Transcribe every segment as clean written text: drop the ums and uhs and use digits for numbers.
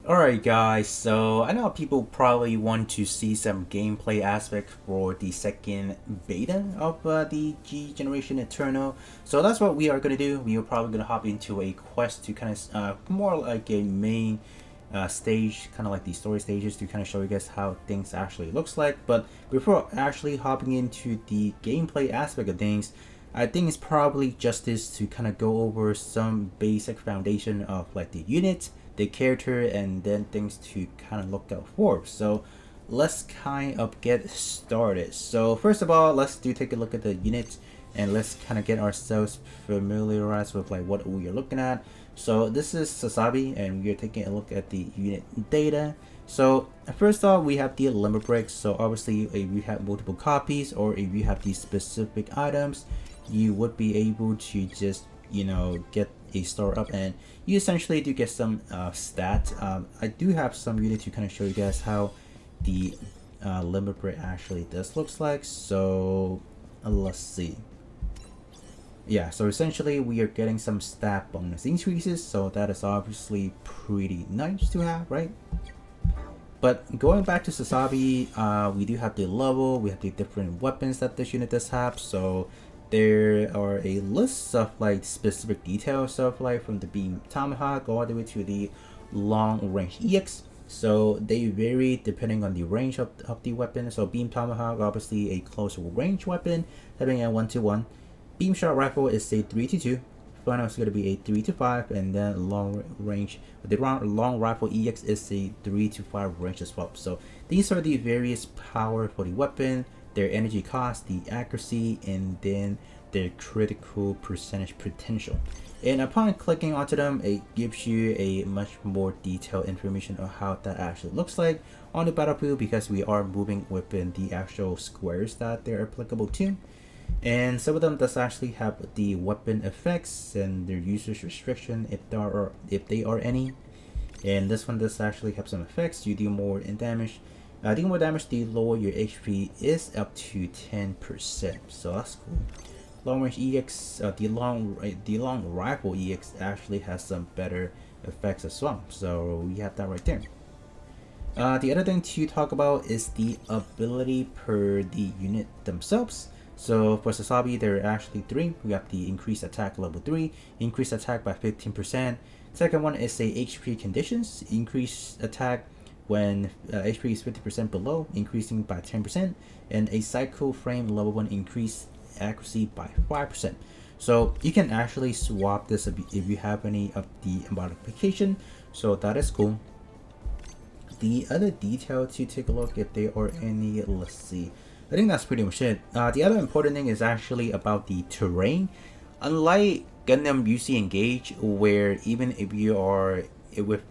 Alright guys, so I know people probably want to see some gameplay aspect for the second beta of the G Generation Eternal. So that's what we are going to do. We are probably going to hop into a quest to kind of more like a main stage, kind of like the story stages, to kind of show you guys how things actually looks like. But before actually hopping into the gameplay aspect of things, I think it's probably justice to kind of go over some basic foundation of like the unit, the character, and then things to kind of look out for. So let's kind of get started. So first of all, let's take a look at the unit and let's kind of get ourselves familiarized with like what we are looking at. So this is Sazabi and we are taking a look at the unit data. So first off, we have the Limberbricks. So obviously if you have multiple copies or if you have these specific items, you would be able to just get a store up and you essentially do get some stats. I do have some unit to kind of show you guys how the Limberbrick actually does looks like. So let's see. Yeah, so essentially we are getting some stat bonus increases, so that is obviously pretty nice to have, right? But going back to Sazabi, we do have the level, we have the different weapons that this unit does have. So there are a list of like specific details of like from the beam tomahawk all the way to the long range EX. So they vary depending on the range of the weapon. So beam tomahawk, obviously a close range weapon, having a 1-to-1. Beam shot rifle is a 3-to-2. Funnel is going to be a 3-to-5, and then long range, the long rifle EX is a 3-to-5 range as well. So these are the various power for the weapon, their energy cost, the accuracy, and then their critical percentage potential. And upon clicking onto them, it gives you a much more detailed information on how that actually looks like on the battlefield, because we are moving within the actual squares that they're applicable to. And some of them does actually have the weapon effects and their usage restriction if they are any. And this one does actually have some effects. You deal more in damage. Deal more damage, the lower your HP is up to 10%. So that's cool. Long range EX, the long rifle EX actually has some better effects as well. So we have that right there. The other thing to talk about is the ability per the unit themselves. So for Sazabi, there are actually three. We have the increased attack level 3, increased attack by 15%. Second one is a HP conditions, increased attack when HP is 50% below, increasing by 10%, and a cycle frame level 1 increased accuracy by 5%. So you can actually swap this if you have any of the modification. So that is cool. The other detail to take a look if there are any, let's see. I think that's pretty much it. The other important thing is actually about the terrain. Unlike Gundam UC Engage, where even if you are with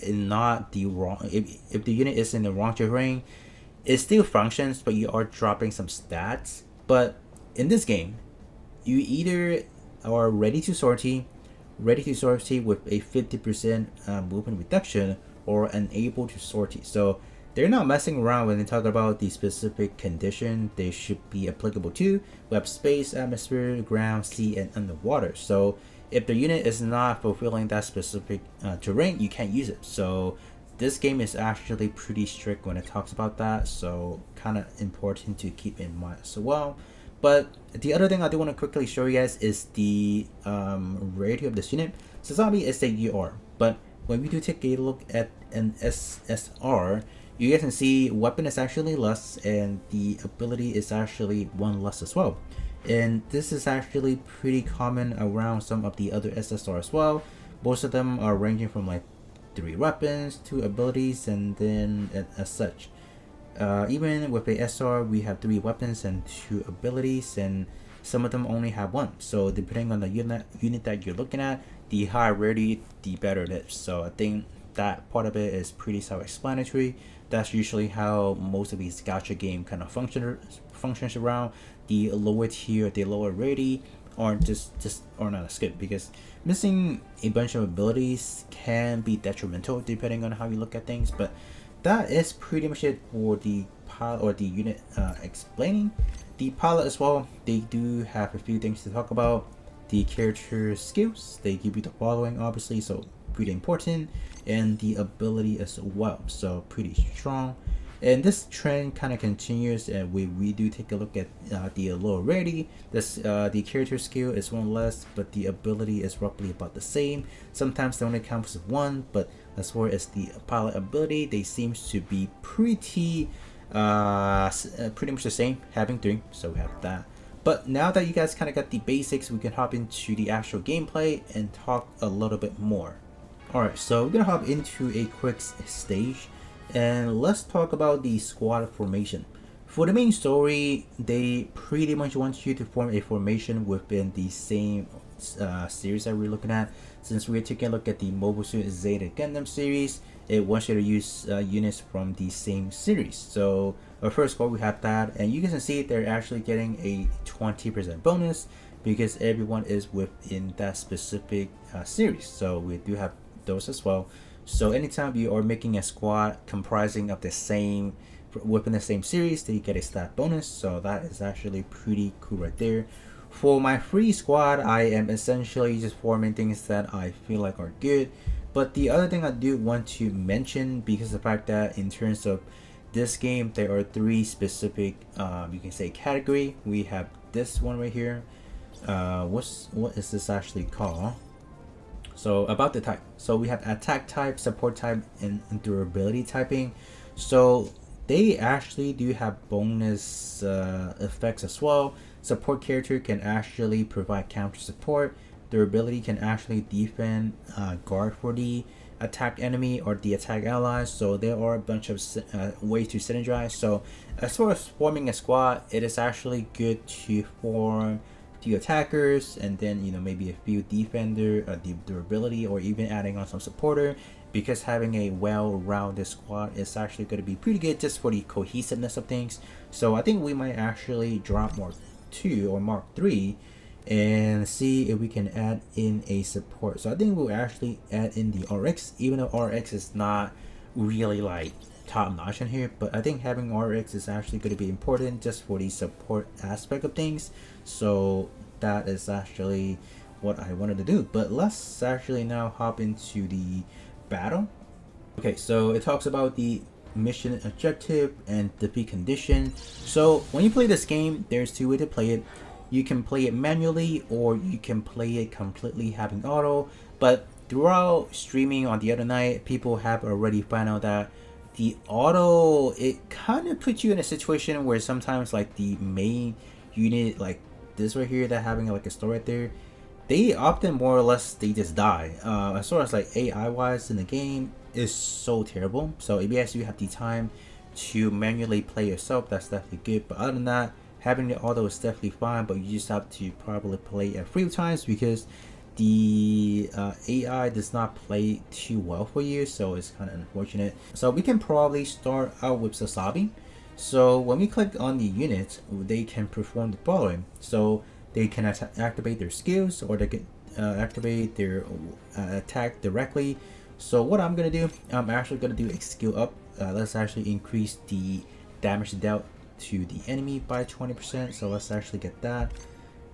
not the wrong, if the unit is in the wrong terrain, it still functions, but you are dropping some stats. But in this game, you either are ready to sortie with a 50% movement reduction, or unable to sortie. So they're not messing around when they talk about the specific condition they should be applicable to. We have space, atmosphere, ground, sea, and underwater. So if the unit is not fulfilling that specific terrain, you can't use it. So this game is actually pretty strict when it talks about that. So kind of important to keep in mind as well. But the other thing I do want to quickly show you guys is the rarity of this unit. Sazabi is a UR, but when we do take a look at an SSR, you guys can see weapon is actually less and the ability is actually one less as well. And this is actually pretty common around some of the other SSR as well. Most of them are ranging from like 3 weapons, 2 abilities, and then as such. Even with a SR, we have 3 weapons and 2 abilities, and some of them only have 1. So depending on the unit that you're looking at, the higher rarity, the better it is. So I think that part of it is pretty self-explanatory. That's usually how most of these gacha game kind of functions around. The lower tier, the lower rarity aren't just are not as good, because missing a bunch of abilities can be detrimental depending on how you look at things. But that is pretty much it for the pilot or the unit explaining. The pilot as well, they do have a few things to talk about. The character skills, they give you the following obviously, so pretty important, and the ability as well, so pretty strong. And this trend kind of continues, and we do take a look at the lower rarity. The character skill is one less, but the ability is roughly about the same. Sometimes they only count as one, but as far as the pilot ability, they seems to be pretty much the same, having 3. So we have that. But now that you guys kind of got the basics, we can hop into the actual gameplay and talk a little bit more. Alright, so we're gonna hop into a quick stage, and let's talk about the squad formation. For the main story, they pretty much want you to form a formation within the same series that we're looking at. Since we're taking a look at the Mobile Suit Zeta Gundam series, it wants you to use units from the same series. So our first squad, we have that, and you can see they're actually getting a 20% bonus because everyone is within that specific series. So we do have those as well. So anytime you are making a squad comprising of the same within the same series, then you get a stat bonus. So that is actually pretty cool right there. For my free squad, I am essentially just forming things that I feel like are good. But the other thing I do want to mention, because of the fact that in terms of this game, there are 3 specific you can say category. We have this one right here. What is this actually called? So about the type, so we have attack type, support type, and durability typing. So they actually do have bonus effects as well. Support character can actually provide counter support. Durability can actually defend guard for the attack enemy or the attack allies. So there are a bunch of ways to synergize. So as far as forming a squad, it is actually good to form 2 attackers, and then maybe a few defender, the durability, or even adding on some supporter, because having a well-rounded squad is actually going to be pretty good just for the cohesiveness of things. So I think we might actually drop Mark 2 or Mark 3 and see if we can add in a support. So I think we'll actually add in the RX, even though RX is not really like top notch in here, but I think having RX is actually going to be important just for the support aspect of things. So that is actually what I wanted to do. But let's actually now hop into the battle. Okay, so it talks about the mission objective and defeat condition. So when you play this game, there's 2 ways to play it. You can play it manually, or you can play it completely having auto. But throughout streaming on the other night, people have already found out that the auto, it kind of puts you in a situation where sometimes like the main unit, like this right here, that having like a store right there, they often more or less they just die. As far as like AI wise in the game is so terrible. So if you have the time to manually play yourself, that's definitely good. But other than that, having the auto is definitely fine, but you just have to probably play at few times because the AI does not play too well for you, so it's kind of unfortunate. So we can probably start out with Sazabi. So when we click on the units, they can perform the following. So they can activate their skills, or they can activate their attack directly. So what I'm gonna do, I'm actually gonna do a skill up. Let's actually increase the damage dealt to the enemy by 20%. So let's actually get that.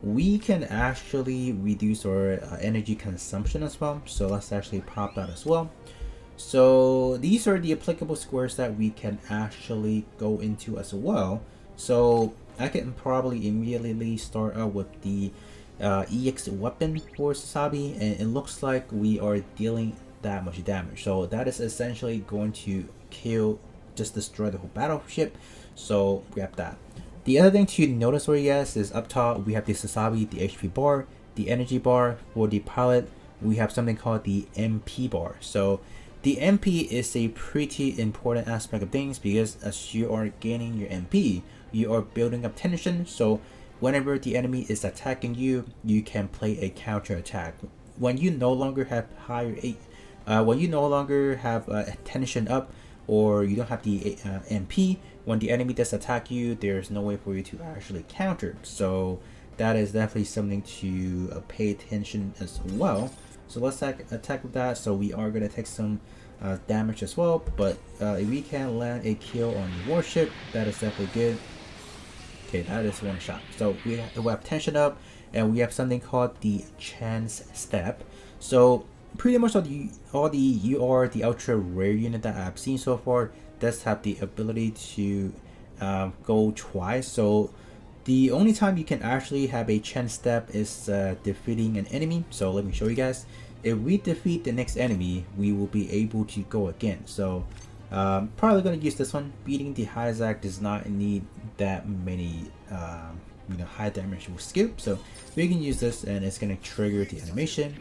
We can actually reduce our energy consumption as well. So let's actually pop that as well. So these are the applicable squares that we can actually go into as well. So I can probably immediately start out with the EX weapon for Sazabi, and it looks like we are dealing that much damage. So that is essentially going to just destroy the whole battleship. So grab that. The other thing to notice over here is up top we have the Sazabi, the HP bar, the energy bar. For the pilot, we have something called the MP bar. So the MP is a pretty important aspect of things, because as you are gaining your MP, you are building up tension. So whenever the enemy is attacking you, you can play a counter attack. When you no longer have tension up, or you don't have the MP, when the enemy does attack you, there's no way for you to actually counter. So that is definitely something to pay attention as well. So let's attack with that. So we are going to take some damage as well, but if we can land a kill on the warship, that is definitely good. Okay, that is one shot. So we have tension up, and we have something called the chance step. So pretty much all the UR, the ultra rare unit that I've seen so far, does have the ability to go twice. So the only time you can actually have a chance step is defeating an enemy. So let me show you guys. If we defeat the next enemy, we will be able to go again. So probably gonna use this one. Beating the Hyzak does not need that many high damage skill. So we can use this and it's gonna trigger the animation.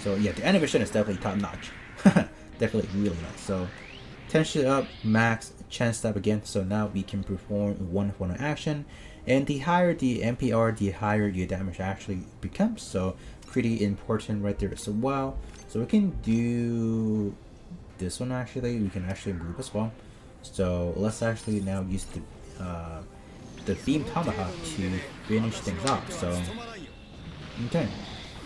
So yeah, the animation is definitely top notch. Definitely really nice. So tension up, max, chance step again. So now we can perform one action. And the higher the NPR, the higher your damage actually becomes. So pretty important right there as well. So we can do this one actually. We can actually move as well. So let's actually now use the beam tomahawk to finish things off. So okay.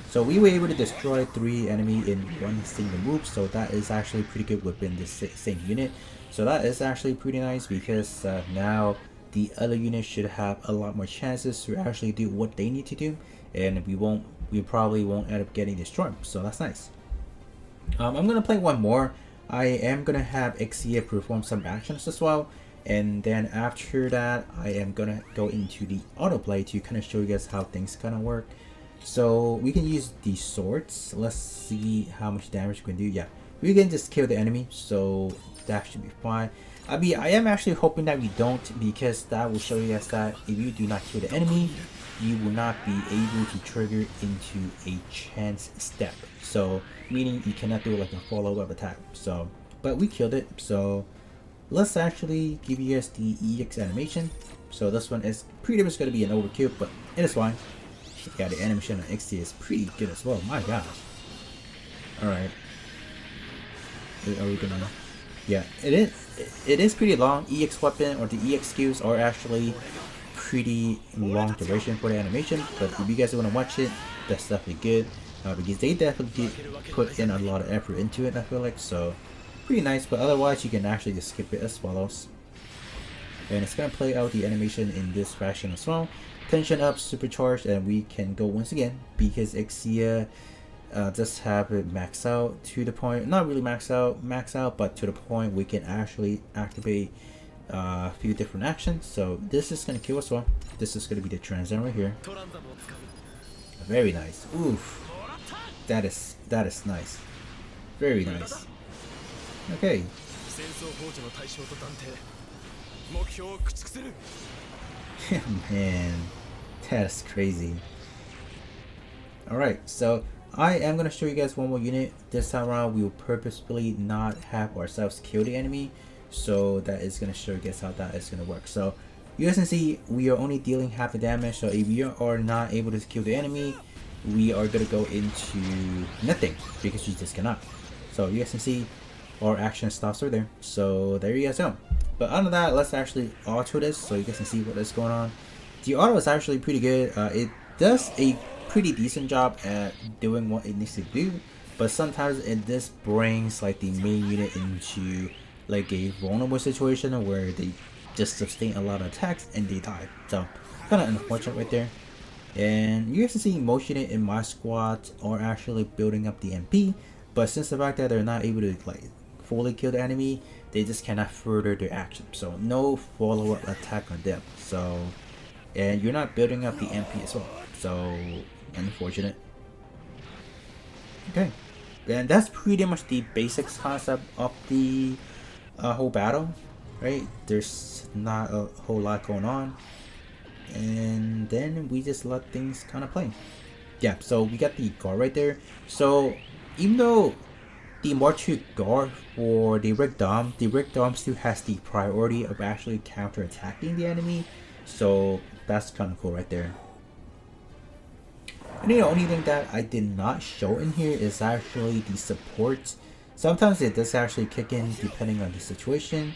So we were able to destroy 3 enemy in one single move. So that is actually pretty good within the same unit. So that is actually pretty nice because now the other units should have a lot more chances to actually do what they need to do, and we probably won't end up getting destroyed. So that's nice. I'm gonna play one more. I am gonna have Exia perform some actions as well, and then after that I am gonna go into the autoplay to kind of show you guys how things kind of work. So we can use the swords. Let's see how much damage we can do. Yeah, we can just kill the enemy, so that should be fine. I am actually hoping that we don't, because that will show you guys that if you do not kill the enemy, you will not be able to trigger into a chance step. So meaning you cannot do like a follow-up attack. So but we killed it. So let's actually give you guys the EX animation. So this one is pretty much going to be an overkill, but it is fine. Yeah, the animation on XT is pretty good as well. My gosh. Alright. Are we gonna... Yeah, it is pretty long. EX weapon or the EX skills are actually pretty long duration for the animation, but if you guys want to watch it, that's definitely good because they definitely put in a lot of effort into it, I feel like. So pretty nice, but otherwise you can actually just skip it as follows. And it's gonna play out the animation in this fashion as well. Tension up, supercharged, and we can go once again because Exia just have it max out to the point, not really max out, but to the point we can actually activate a few different actions. So this is gonna kill as well. This is gonna be the transcend right here. Very nice. Oof. That is nice. Very nice. Okay. Man, that's crazy. Alright, so I am going to show you guys one more unit. This time around we will purposefully not have ourselves kill the enemy, so that is going to show you guys how that is going to work. So you guys can see we are only dealing half the damage, so if you are not able to kill the enemy, we are going to go into nothing because you just cannot. So you guys can see our action stops right there. So there you guys go. But other than that, let's actually auto this so you guys can see what is going on. The auto is actually pretty good. It does a pretty decent job at doing what it needs to do, but sometimes it just brings like the main unit into like a vulnerable situation where they just sustain a lot of attacks and they die. So kind of unfortunate right there. And you guys can see most units in my squad are actually building up the MP, but since the fact that they're not able to like fully kill the enemy, they just cannot further their action. So no follow-up attack on them. So, and you're not building up the MP as well. So unfortunate. Okay, and that's pretty much the basics concept of the whole battle, right? There's not a whole lot going on, and then we just let things kind of play. Yeah, so we got the guard right there. So even though the March II guard for the Rick Dom still has the priority of actually counter-attacking the enemy, so that's kind of cool right there. And the only thing that I did not show in here is actually the support. Sometimes it does actually kick in depending on the situation,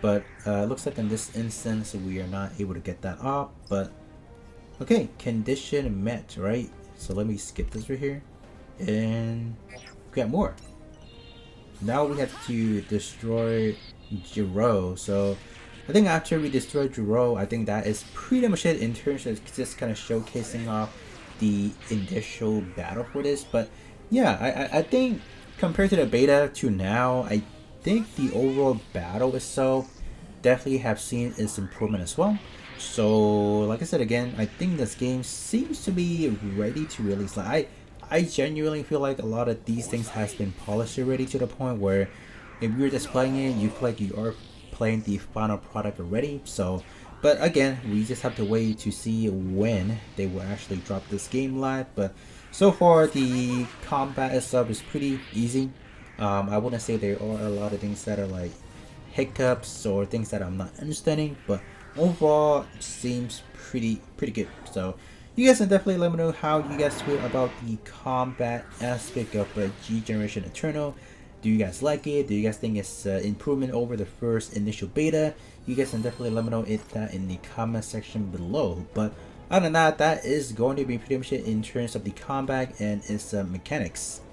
but it looks like in this instance we are not able to get that up. But okay, condition met, right? So let me skip this right here, and we got more. Now we have to destroy Jiro. So I think after we destroy Jiro, I think that is pretty much it in terms of just kind of showcasing off the initial battle for this. But Yeah, I think compared to the beta to now, I think the overall battle itself definitely have seen its improvement as well. So, like I said again, I think this game seems to be ready to release. I genuinely feel like a lot of these things has been polished already to the point where if you're just playing it, you feel like you are playing the final product already. So, but again, we just have to wait to see when they will actually drop this game live. But so far, the combat itself is pretty easy. I wouldn't say there are a lot of things that are like hiccups or things that I'm not understanding, but overall it seems pretty good. So you guys can definitely let me know how you guys feel about the combat aspect of G Generation Eternal. Do you guys like it? Do you guys think it's improvement over the first initial beta? You guys can definitely let me know that in the comment section below. But other than that, that is going to be pretty much it in terms of the combat and its mechanics.